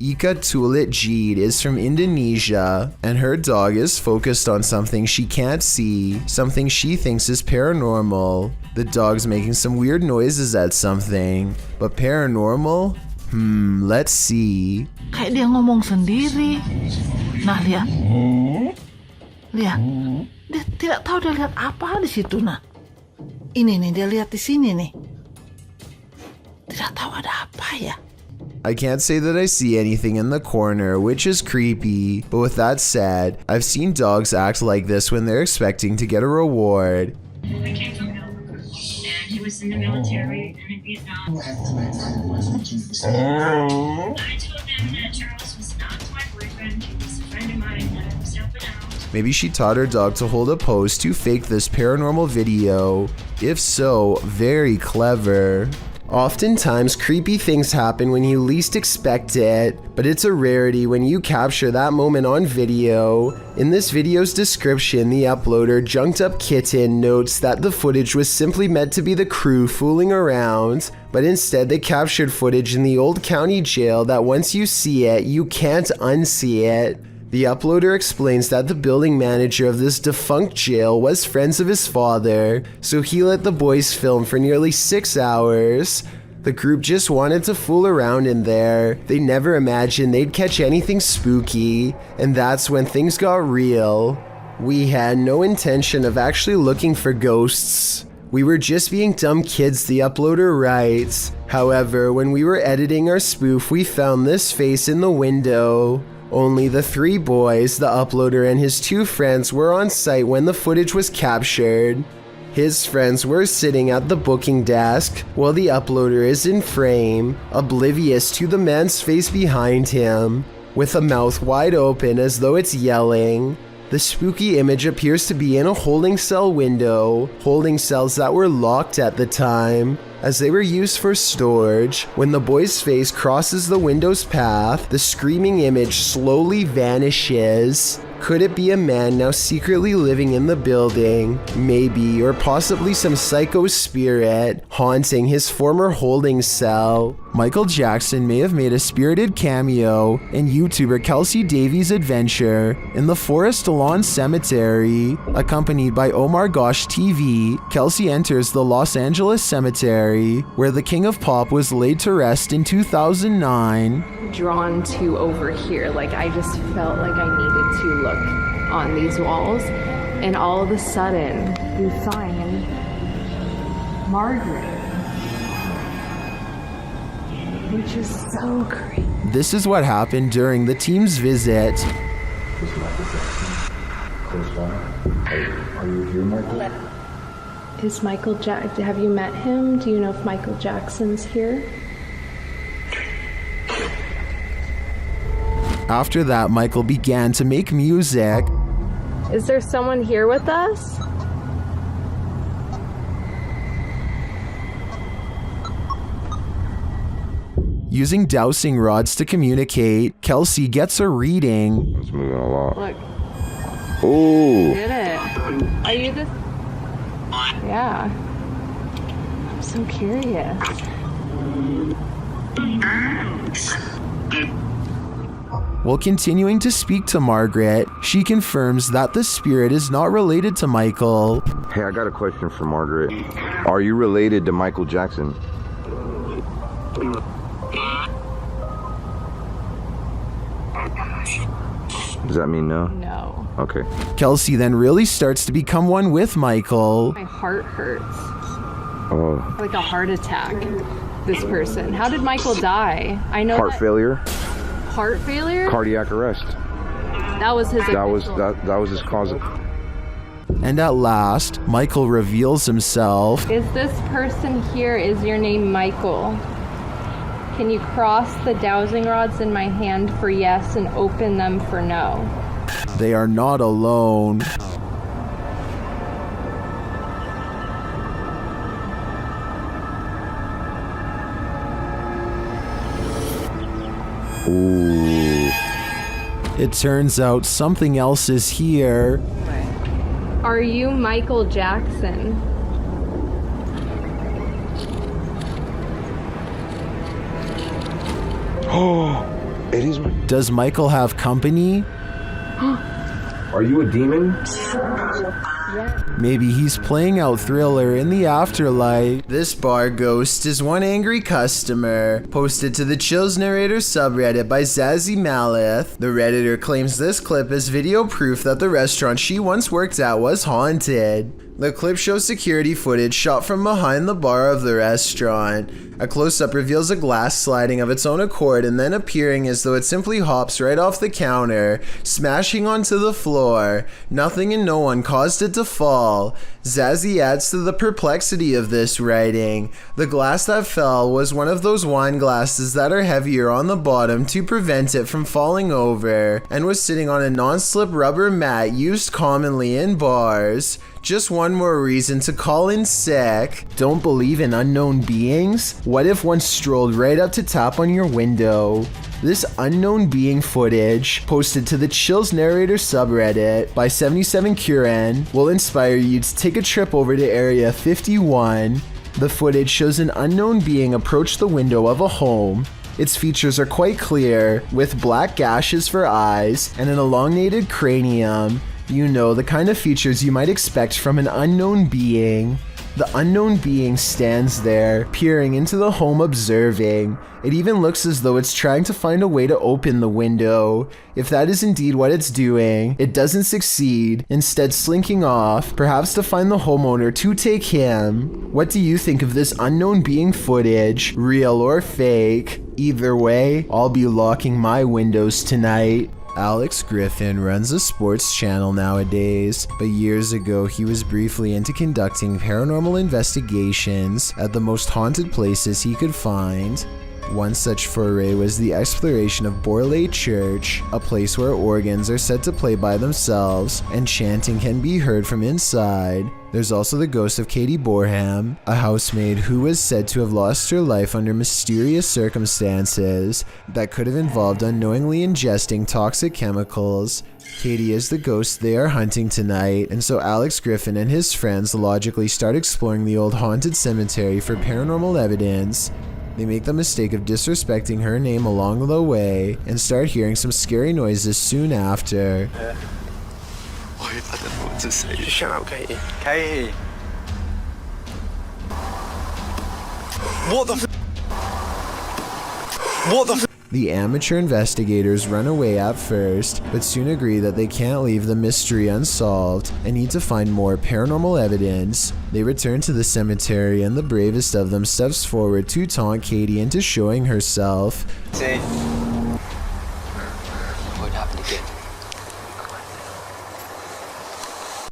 Ika Tulit Jeed is from Indonesia, and her dog is focused on something she can't see, something she thinks is paranormal. The dog's making some weird noises at something, but paranormal? Let's see. Kayak dia ngomong sendiri. Nah, lihat. Lihat. Dia tidak tahu dia lihat apa di situ, nah. Ini nih, dia lihat di sini nih. Tidak tahu ada apa ya. I can't say that I see anything in the corner, which is creepy, but with that said, I've seen dogs act like this when they're expecting to get a reward. I came from Alabama, and he was in the military and in Vietnam. I told them that Charles was not my boyfriend, he was a friend of mine that I was helping out. Maybe she taught her dog to hold a pose to fake this paranormal video. If so, very clever. Oftentimes, creepy things happen when you least expect it, but it's a rarity when you capture that moment on video. In this video's description, the uploader Junked Up Kitten notes that the footage was simply meant to be the crew fooling around, but instead they captured footage in the old county jail that once you see it, you can't unsee it. The uploader explains that the building manager of this defunct jail was friends of his father, so he let the boys film for nearly 6 hours. The group just wanted to fool around in there. They never imagined they'd catch anything spooky, and that's when things got real. We had no intention of actually looking for ghosts. We were just being dumb kids, the uploader writes. However, when we were editing our spoof, we found this face in the window. Only the 3 boys, the uploader and his 2 friends were on site when the footage was captured. His friends were sitting at the booking desk while the uploader is in frame, oblivious to the man's face behind him, with a mouth wide open as though it's yelling. The spooky image appears to be in a holding cell window, holding cells that were locked at the time, as they were used for storage. When the boy's face crosses the window's path, the screaming image slowly vanishes. Could it be a man now secretly living in the building? Maybe, or possibly some psycho spirit haunting his former holding cell. Michael Jackson may have made a spirited cameo in YouTuber Kelsey Davies' adventure in the Forest Lawn Cemetery. Accompanied by Omar Gosh TV, Kelsey enters the Los Angeles Cemetery, where the King of Pop was laid to rest in 2009. Drawn to over here, like I just felt like I needed to look on these walls, and all of a sudden you find Margaret, which is so creepy. This is what happened during the team's visit. Are you here, Michael? Is Michael have you met him? Do you know if Michael Jackson's here? After that, Michael began to make music. Is there someone here with us? Using dowsing rods to communicate, Kelsey gets a reading. It's moving a lot. Look. Ooh. Did it. Are you this? Yeah. I'm so curious. While continuing to speak to Margaret, she confirms that the spirit is not related to Michael. Hey, I got a question for Margaret. Are you related to Michael Jackson? Does that mean no? No. Okay. Kelsey then really starts to become one with Michael. My heart hurts. Oh. Like a heart attack. This person. How did Michael die? I know. Heart failure? Heart failure? Cardiac arrest. That was his. That was his cause. And at last, Michael reveals himself. Is this person here, is your name Michael? Can you cross the dowsing rods in my hand for yes and open them for no? They are not alone. Ooh. It turns out something else is here. Are you Michael Jackson? Oh, It is. Does Michael have company? Are you a demon? Maybe he's playing out Thriller in the afterlife. This bar ghost is one angry customer. Posted to the Chills Narrator subreddit by Zazie Malith. The Redditor claims this clip is video proof that the restaurant she once worked at was haunted. The clip shows security footage shot from behind the bar of the restaurant. A close-up reveals a glass sliding of its own accord and then appearing as though it simply hops right off the counter, smashing onto the floor. Nothing and no one caused it to fall. Zazie adds to the perplexity of this writing. The glass that fell was one of those wine glasses that are heavier on the bottom to prevent it from falling over, and was sitting on a non-slip rubber mat used commonly in bars. Just one more reason to call in sick. Don't believe in unknown beings? What if one strolled right up to tap on your window? This unknown being footage, posted to the Chills Narrator subreddit by 77Curen, will inspire you to take a trip over to Area 51. The footage shows an unknown being approach the window of a home. Its features are quite clear, with black gashes for eyes and an elongated cranium. You know, the kind of features you might expect from an unknown being. The unknown being stands there, peering into the home, observing. It even looks as though it's trying to find a way to open the window. If that is indeed what it's doing, it doesn't succeed, instead slinking off, perhaps to find the homeowner to take him. What do you think of this unknown being footage, real or fake? Either way, I'll be locking my windows tonight. Alex Griffin runs a sports channel nowadays, but years ago he was briefly into conducting paranormal investigations at the most haunted places he could find. One such foray was the exploration of Borley Church, a place where organs are said to play by themselves and chanting can be heard from inside. There's also the ghost of Katie Borham, a housemaid who was said to have lost her life under mysterious circumstances that could have involved unknowingly ingesting toxic chemicals. Katie is the ghost they are hunting tonight, and so Alex Griffin and his friends logically start exploring the old haunted cemetery for paranormal evidence. They make the mistake of disrespecting her name along the way and start hearing some scary noises soon after. I don't know what to say. Just shout out, Katie. Katie! What the What the The amateur investigators run away at first, but soon agree that they can't leave the mystery unsolved and need to find more paranormal evidence. They return to the cemetery and the bravest of them steps forward to taunt Katie into showing herself. See? What happened again?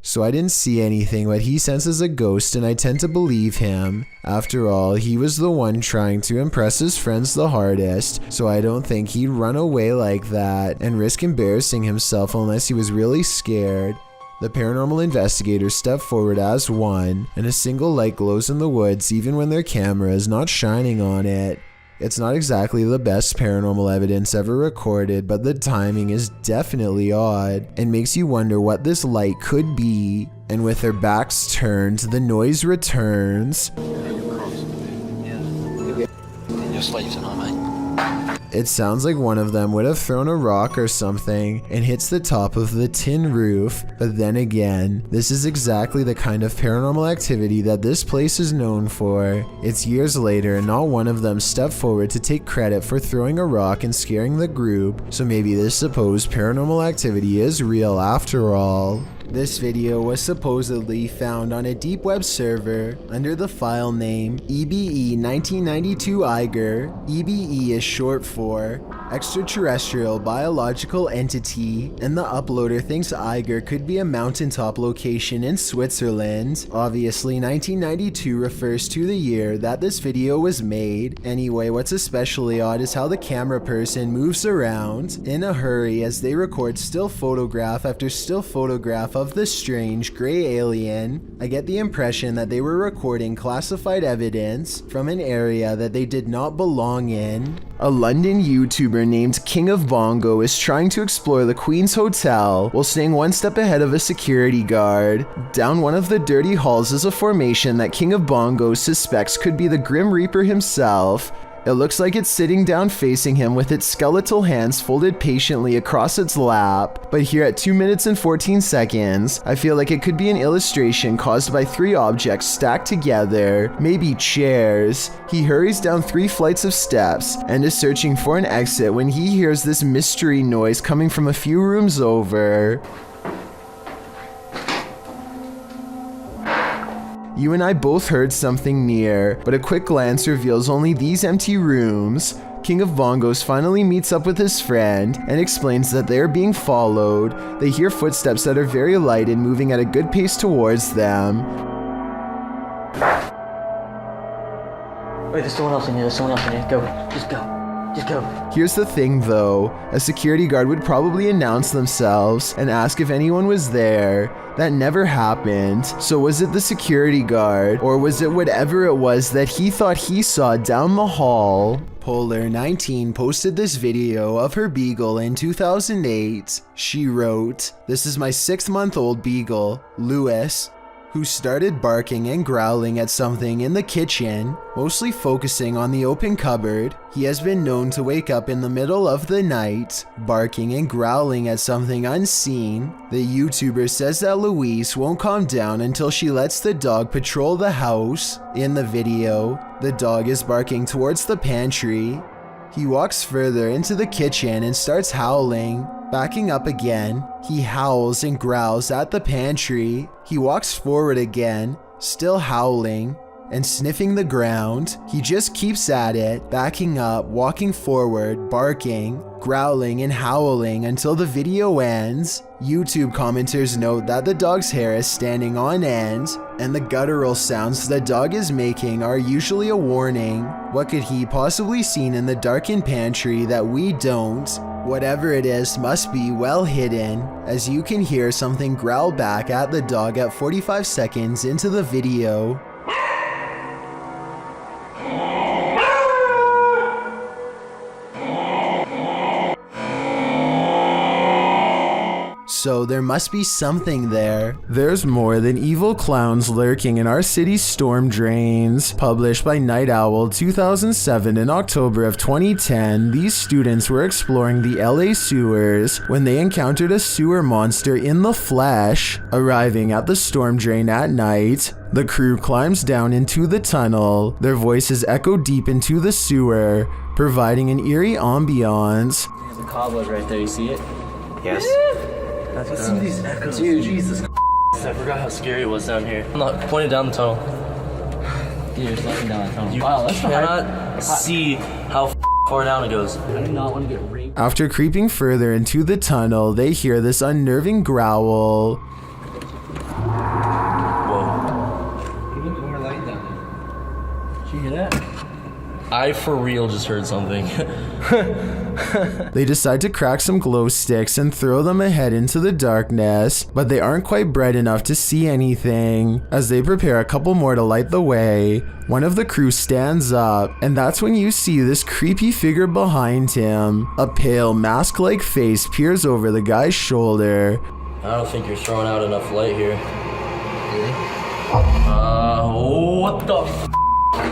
So I didn't see anything, but he senses a ghost and I tend to believe him. After all, he was the one trying to impress his friends the hardest, so I don't think he'd run away like that and risk embarrassing himself unless he was really scared. The paranormal investigators step forward as one, and a single light glows in the woods even when their camera is not shining on it. It's not exactly the best paranormal evidence ever recorded, but the timing is definitely odd and makes you wonder what this light could be. And with their backs turned, the noise returns. It sounds like one of them would have thrown a rock or something and hits the top of the tin roof, but then again, this is exactly the kind of paranormal activity that this place is known for. It's years later and not one of them stepped forward to take credit for throwing a rock and scaring the group, so maybe this supposed paranormal activity is real after all. This video was supposedly found on a deep web server under the file name EBE1992 Eiger. EBE is short for Extraterrestrial Biological Entity, and the uploader thinks Eiger could be a mountaintop location in Switzerland. Obviously, 1992 refers to the year that this video was made. Anyway, what's especially odd is how the camera person moves around in a hurry as they record still photograph after still photograph of the strange gray alien. I get the impression that they were recording classified evidence from an area that they did not belong in. A London YouTuber named King of Bongo is trying to explore the Queen's Hotel while staying one step ahead of a security guard. Down one of the dirty halls is a formation that King of Bongo suspects could be the Grim Reaper himself. It looks like it's sitting down facing him with its skeletal hands folded patiently across its lap. But here at 2 minutes and 14 seconds, I feel like it could be an illustration caused by 3 objects stacked together, maybe chairs. He hurries down 3 flights of steps and is searching for an exit when he hears this mystery noise coming from a few rooms over. You and I both heard something near, but a quick glance reveals only these empty rooms. King of Bongos finally meets up with his friend and explains that they are being followed. They hear footsteps that are very light and moving at a good pace towards them. Wait, there's someone else in here. Go. Just go. Here's the thing though, a security guard would probably announce themselves and ask if anyone was there. That never happened. So was it the security guard, or was it whatever it was that he thought he saw down the hall? Polar19 posted this video of her Beagle in 2008. She wrote, "This is my 6-month-old Beagle, Lewis, who started barking and growling at something in the kitchen, mostly focusing on the open cupboard. He has been known to wake up in the middle of the night, barking and growling at something unseen. The YouTuber says that Louise won't calm down until she lets the dog patrol the house. In the video, the dog is barking towards the pantry. He walks further into the kitchen and starts howling. Backing up again, he howls and growls at the pantry. He walks forward again, still howling and sniffing the ground. He just keeps at it, backing up, walking forward, barking, growling and howling until the video ends. YouTube commenters note that the dog's hair is standing on end, and the guttural sounds the dog is making are usually a warning. What could he possibly seen in the darkened pantry that we don't? Whatever it is must be well hidden, as you can hear something growl back at the dog at 45 seconds into the video." So there must be something there. There's more than evil clowns lurking in our city's storm drains. Published by Night Owl 2007 in October of 2010, these students were exploring the LA sewers when they encountered a sewer monster in the flesh. Arriving at the storm drain at night, the crew climbs down into the tunnel. Their voices echo deep into the sewer, providing an eerie ambiance. There's a cobweb right there, you see it? Yes. Listen to these echoes. Dude, Jesus I forgot how scary it was down here. I'm not pointing down the tunnel. Dude, you're sliding down the tunnel. Wow, that's cannot see how far down it goes. I do not want to get raped. After creeping further into the tunnel, they hear this unnerving growl. Whoa. Can you get more light down there? Did you hear that? I for real just heard something. They decide to crack some glow sticks and throw them ahead into the darkness, but they aren't quite bright enough to see anything. As they prepare a couple more to light the way, one of the crew stands up, and that's when you see this creepy figure behind him. A pale, mask-like face peers over the guy's shoulder. I don't think you're throwing out enough light here. Really? What the f***?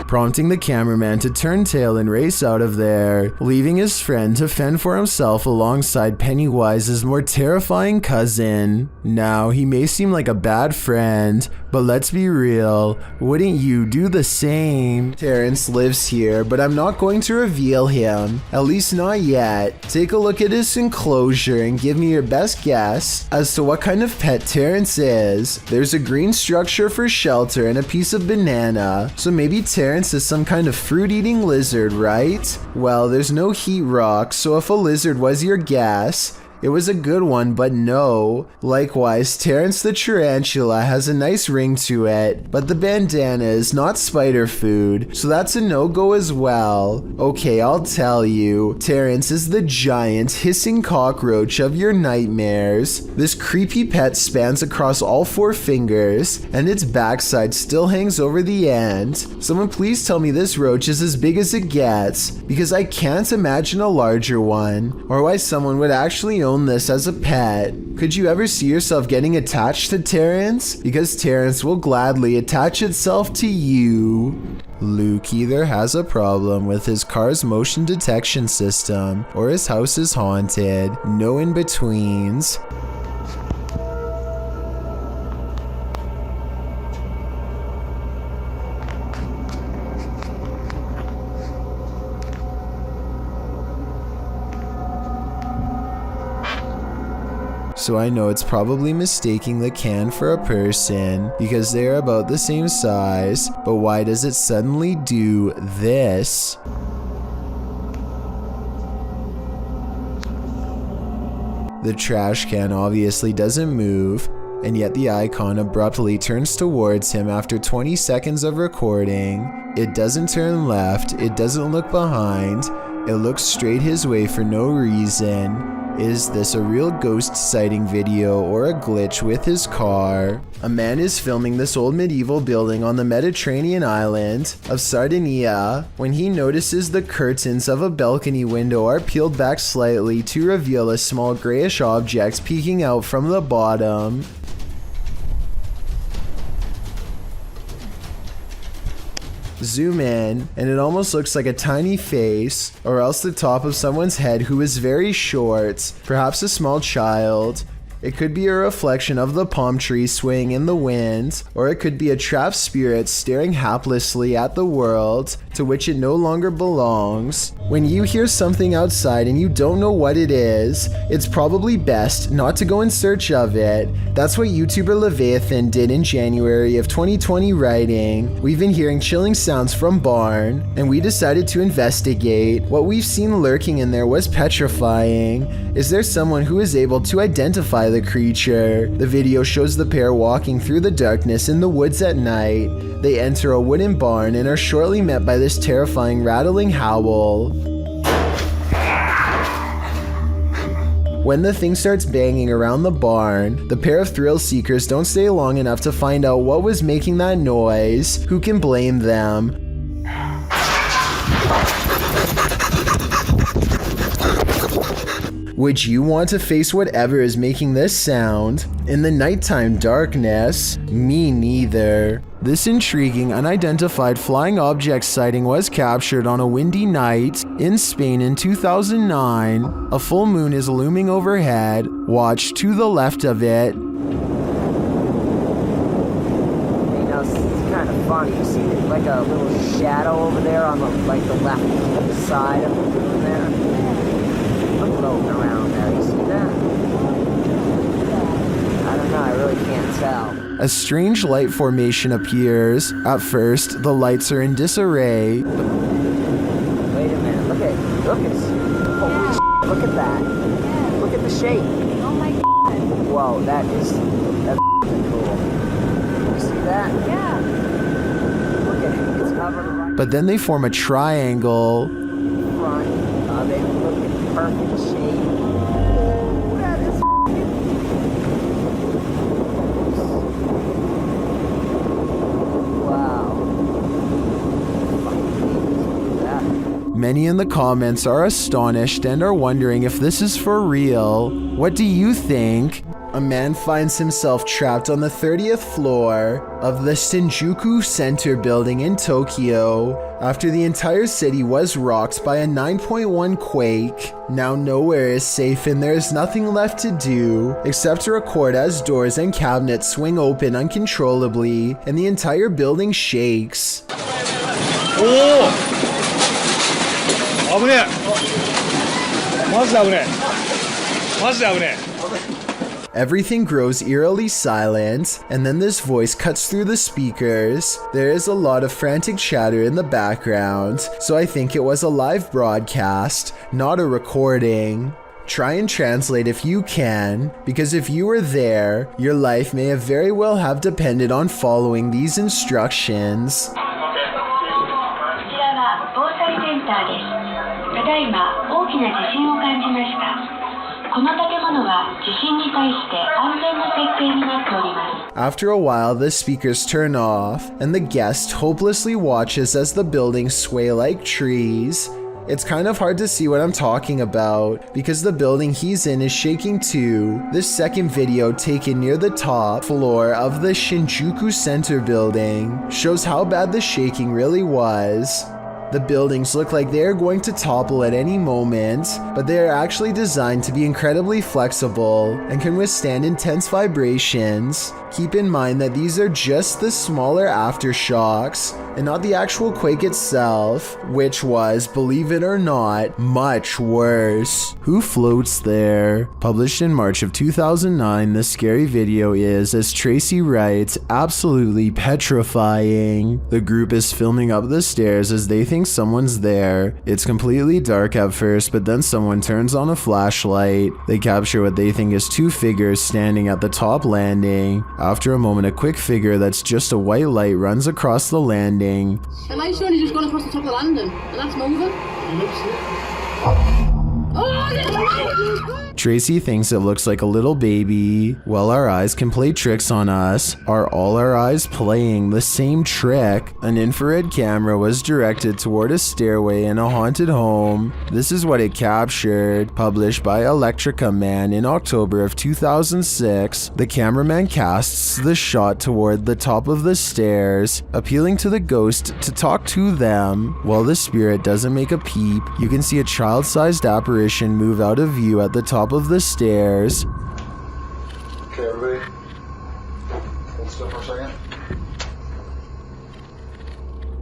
Prompting the cameraman to turn tail and race out of there, leaving his friend to fend for himself alongside Pennywise's more terrifying cousin. Now, he may seem like a bad friend, but let's be real, wouldn't you do the same? Terrence lives here, but I'm not going to reveal him, at least not yet. Take a look at his enclosure and give me your best guess as to what kind of pet Terrence is. There's a green structure for shelter and a piece of banana, so maybe Terrence is some kind of fruit-eating lizard, right? Well, there's no heat rock, so if a lizard was your guess, it was a good one, but no. Likewise, Terrence the Tarantula has a nice ring to it, but the bandana is not spider food, so that's a no-go as well. Okay, I'll tell you. Terrence is the giant, hissing cockroach of your nightmares. This creepy pet spans across all 4 fingers, and its backside still hangs over the end. Someone please tell me this roach is as big as it gets, because I can't imagine a larger one, or why someone would actually own this as a pet. Could you ever see yourself getting attached to Terrence? Because Terrence will gladly attach itself to you. Luke either has a problem with his car's motion detection system or his house is haunted. No in-betweens. So I know it's probably mistaking the can for a person because they are about the same size, but why does it suddenly do this? The trash can obviously doesn't move, and yet the icon abruptly turns towards him after 20 seconds of recording. It doesn't turn left, it doesn't look behind, it looks straight his way for no reason. Is this a real ghost sighting video or a glitch with his car? A man is filming this old medieval building on the Mediterranean island of Sardinia when he notices the curtains of a balcony window are peeled back slightly to reveal a small grayish object peeking out from the bottom. Zoom in, and it almost looks like a tiny face, or else the top of someone's head who is very short, perhaps a small child. It could be a reflection of the palm tree swaying in the wind, or it could be a trapped spirit staring haplessly at the world to which it no longer belongs. When you hear something outside and you don't know what it is, it's probably best not to go in search of it. That's what YouTuber Leviathan did in January of 2020, writing, "We've been hearing chilling sounds from barn, and we decided to investigate. What we've seen lurking in there was petrifying. Is there someone who is able to identify the creature?" The video shows the pair walking through the darkness in the woods at night. They enter a wooden barn and are shortly met by this terrifying rattling howl. When the thing starts banging around the barn, the pair of thrill seekers don't stay long enough to find out what was making that noise. Who can blame them? Would you want to face whatever is making this sound? In the nighttime darkness? Me neither. This intriguing unidentified flying object sighting was captured on a windy night in Spain in 2009. A full moon is looming overhead. Watch to the left of it. You know, it's kind of funny. You see like a little shadow over there on the left side of the moon there? Floating around there, you see that? I don't know, I really can't tell. A strange light formation appears. At first, the lights are in disarray. Wait a minute, look at holy shit, look at that. Look at the shape. Oh my god. Whoa, that's cool. You see that? Yeah. Look at it, it's covered right But then they form a triangle. front. They look in perfect shape. Oh, that is wow. Many in the comments are astonished and are wondering if this is for real. What do you think? A man finds himself trapped on the 30th floor of the Shinjuku Center building in Tokyo after the entire city was rocked by a 9.1 quake. Now nowhere is safe and there is nothing left to do except to record as doors and cabinets swing open uncontrollably and the entire building shakes. Everything grows eerily silent, and then this voice cuts through the speakers. There is a lot of frantic chatter in the background, so I think it was a live broadcast, not a recording. Try and translate if you can, because if you were there, your life may have very well have depended on following these instructions. こちらは防災センターです。ただいま大きな地震を感じました。この建物は地震に対して安全な設計になっております。 After a while, the speakers turn off, and the guest hopelessly watches as the buildings sway like trees. It's kind of hard to see what I'm talking about because the building he's in is shaking too. This second video taken near the top floor of the Shinjuku Center building shows how bad the shaking really was. The buildings look like they're going to topple at any moment, but they are actually designed to be incredibly flexible and can withstand intense vibrations. Keep in mind that these are just the smaller aftershocks and not the actual quake itself, which was, believe it or not, much worse. Who floats there? Published in March of 2009, the scary video is, as Tracy writes, absolutely petrifying. The group is filming up the stairs as they think someone's there. It's completely dark at first, but then someone turns on a flashlight. They capture what they think is two figures standing at the top landing. After a moment, a quick figure that's just a white light runs across the landing. The light's only just gone across the top of the landing, and that's moving. Tracy thinks it looks like a little baby. Well, our eyes can play tricks on us. Are all our eyes playing the same trick? An infrared camera was directed toward a stairway in a haunted home. This is what it captured. Published by Electrica Man in October of 2006, the cameraman casts the shot toward the top of the stairs, appealing to the ghost to talk to them. While the spirit doesn't make a peep, you can see a child-sized apparition move out of view at the top of the stairs. Okay, everybody, hold still for a second.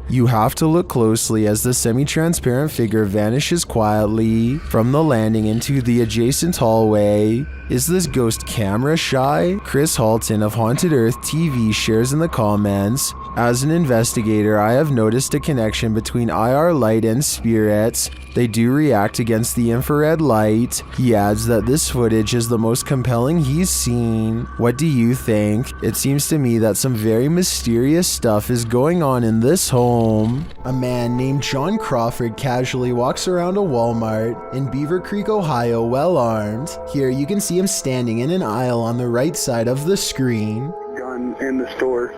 You have to look closely as the semi-transparent figure vanishes quietly from the landing into the adjacent hallway. Is this ghost camera shy? Chris Halton of Haunted Earth TV shares in the comments, as an investigator, I have noticed a connection between IR light and spirits. They do react against the infrared light. He adds that this footage is the most compelling he's seen. What do you think? It seems to me that some very mysterious stuff is going on in this home. A man named John Crawford casually walks around a Walmart in Beaver Creek, Ohio, well armed. Here you can see him standing in an aisle on the right side of the screen. Gun in the store.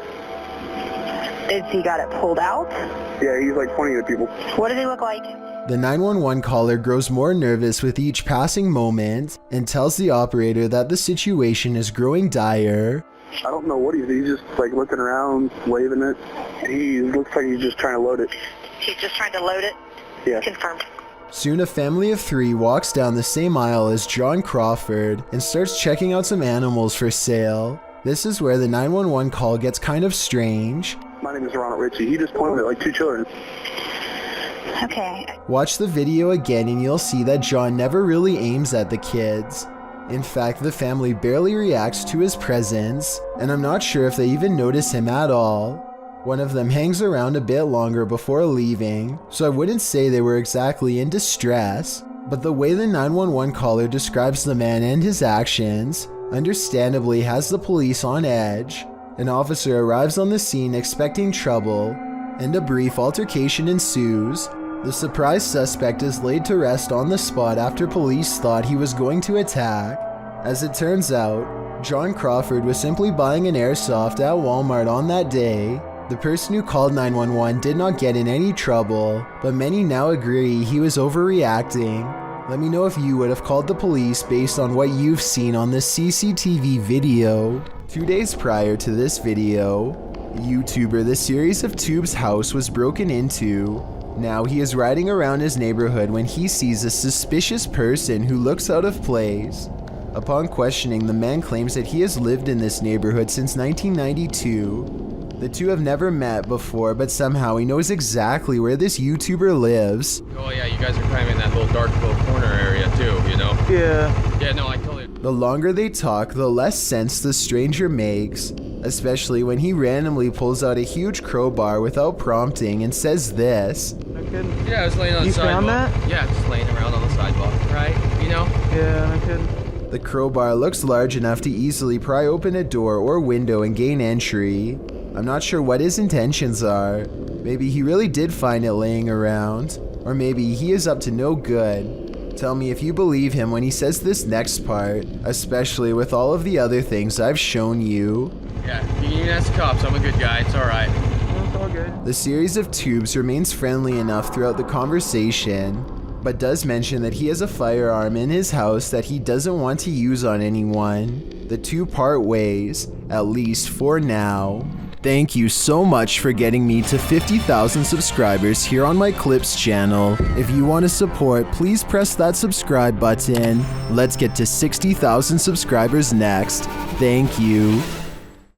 Is he got it pulled out? Yeah, he's like pointing at people. What does he look like? The 911 caller grows more nervous with each passing moment and tells the operator that the situation is growing dire. I don't know what he's just like looking around, waving it. He looks like he's just trying to load it. He's just trying to load it? Yeah. Confirmed. Soon a family of 3 walks down the same aisle as John Crawford and starts checking out some animals for sale. This is where the 911 call gets kind of strange. My name is Ronald Ritchie. He just pointed at like 2 children. Okay. Watch the video again and you'll see that John never really aims at the kids. In fact, the family barely reacts to his presence, and I'm not sure if they even notice him at all. One of them hangs around a bit longer before leaving, so I wouldn't say they were exactly in distress, but the way the 911 caller describes the man and his actions understandably has the police on edge. An officer arrives on the scene expecting trouble, and a brief altercation ensues. The surprised suspect is laid to rest on the spot after police thought he was going to attack. As it turns out, John Crawford was simply buying an airsoft at Walmart on that day. The person who called 911 did not get in any trouble, but many now agree he was overreacting. Let me know if you would have called the police based on what you've seen on this CCTV video. 2 days prior to this video, YouTuber The Series of Tubes' house was broken into. Now he is riding around his neighborhood when he sees a suspicious person who looks out of place. Upon questioning, the man claims that he has lived in this neighborhood since 1992. The two have never met before, but somehow he knows exactly where this YouTuber lives. Oh yeah, you guys are kind of in that little dark little corner area too, you know? Yeah. Yeah, no, I totally... The longer they talk, the less sense the stranger makes, especially when he randomly pulls out a huge crowbar without prompting and says this. Yeah, I was laying on the sidewalk. You found that? Yeah, just laying around on the sidewalk, right? You know? Yeah, I could. The crowbar looks large enough to easily pry open a door or window and gain entry. I'm not sure what his intentions are. Maybe he really did find it laying around, or maybe he is up to no good. Tell me if you believe him when he says this next part, especially with all of the other things I've shown you. Yeah, you can even ask the cops. I'm a good guy. It's alright. It's all good. The series of tubes remains friendly enough throughout the conversation. but does mention that he has a firearm in his house that he doesn't want to use on anyone. The two part ways, at least for now. Thank you so much for getting me to 50,000 subscribers here on my Clips channel. If you want to support, please press that subscribe button. Let's get to 60,000 subscribers next. Thank you.